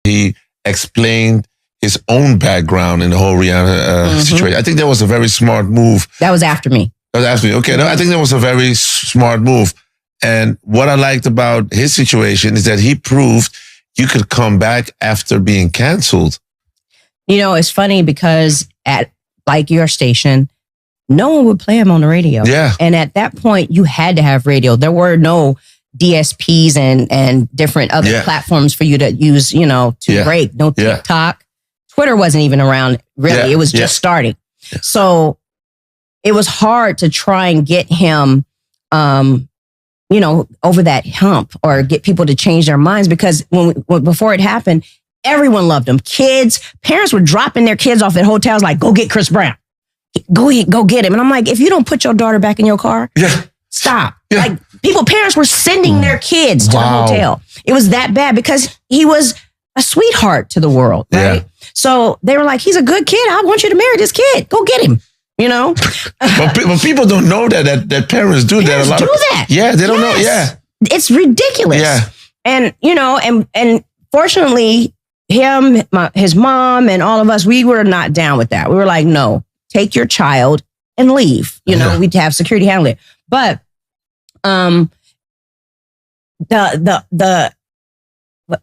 he explained his own background in the whole Rihanna situation. I think that was a very smart move. That was after me. That was after me. Okay, no, I think that was a very smart move. And what I liked about his situation is that he proved you could come back after being canceled. You know, it's funny because at like your station, no one would play him on the radio. Yeah. And at that point, you had to have radio. There were no DSPs and different other platforms for you to use, you know, to break. No TikTok. Twitter wasn't even around, really. It was just starting. So it was hard to try and get him, you know, over that hump or get people to change their minds, because before it happened, everyone loved him. Kids, parents were dropping their kids off at hotels like, go get Chris Brown. Go get him. And I'm like, if you don't put your daughter back in your car, stop. Like parents were sending their kids to the hotel. It was that bad because he was a sweetheart to the world, right? So they were like, he's a good kid. I want you to marry this kid. Go get him. You know, but people don't know that parents do that. A lot that. Yeah, they don't know. Yeah, it's ridiculous. Yeah, and you know, and fortunately, his mom, and all of us, we were not down with that. We were like, no, take your child and leave. You know, we'd have security handle it. But what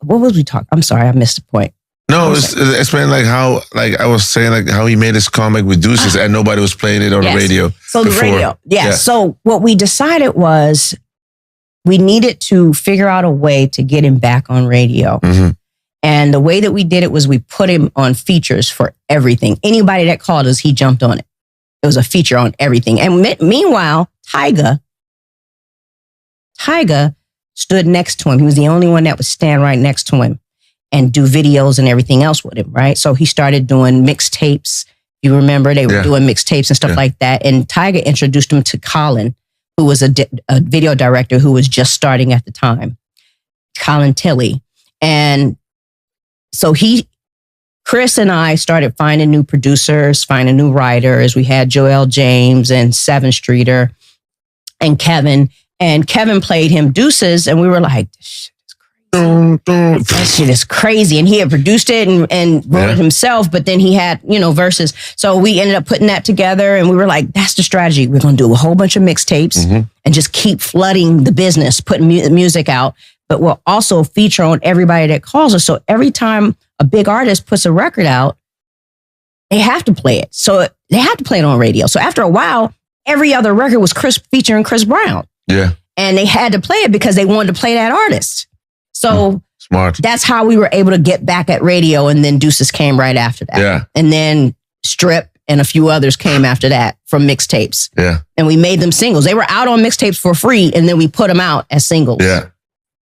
was we talking? I'm sorry, I missed the point. No, explain like how, like I was saying, like how he made his comic with Deuces and nobody was playing it on the radio. So before. The radio, So what we decided was we needed to figure out a way to get him back on radio. And the way that we did it was we put him on features for everything. Anybody that called us, he jumped on it. It was a feature on everything. And meanwhile, Tyga stood next to him. He was the only one that would stand right next to him and do videos and everything else with him, right? So he started doing mixtapes. You remember they were doing mixtapes and stuff like that. And Tyga introduced him to Colin, who was a video director who was just starting at the time, Colin Tilley. And so Chris and I started finding new producers, finding new writers. We had Joel James and Seven Streeter and Kevin. And Kevin played him Deuces, and we were like, that shit is crazy. And he had produced it and wrote it himself, but then he had, you know, verses. So we ended up putting that together, and we were like, that's the strategy. We're going to do a whole bunch of mixtapes and just keep flooding the business, putting music out, but we'll also feature on everybody that calls us. So every time a big artist puts a record out, they have to play it. So they have to play it on radio. So after a while, every other record was featuring Chris Brown. Yeah. And they had to play it because they wanted to play that artist. So smart. That's how we were able to get back at radio. And then Deuces came right after that. Yeah. And then Strip and a few others came after that from mixtapes. Yeah. And we made them singles. They were out on mixtapes for free, and then we put them out as singles. Yeah.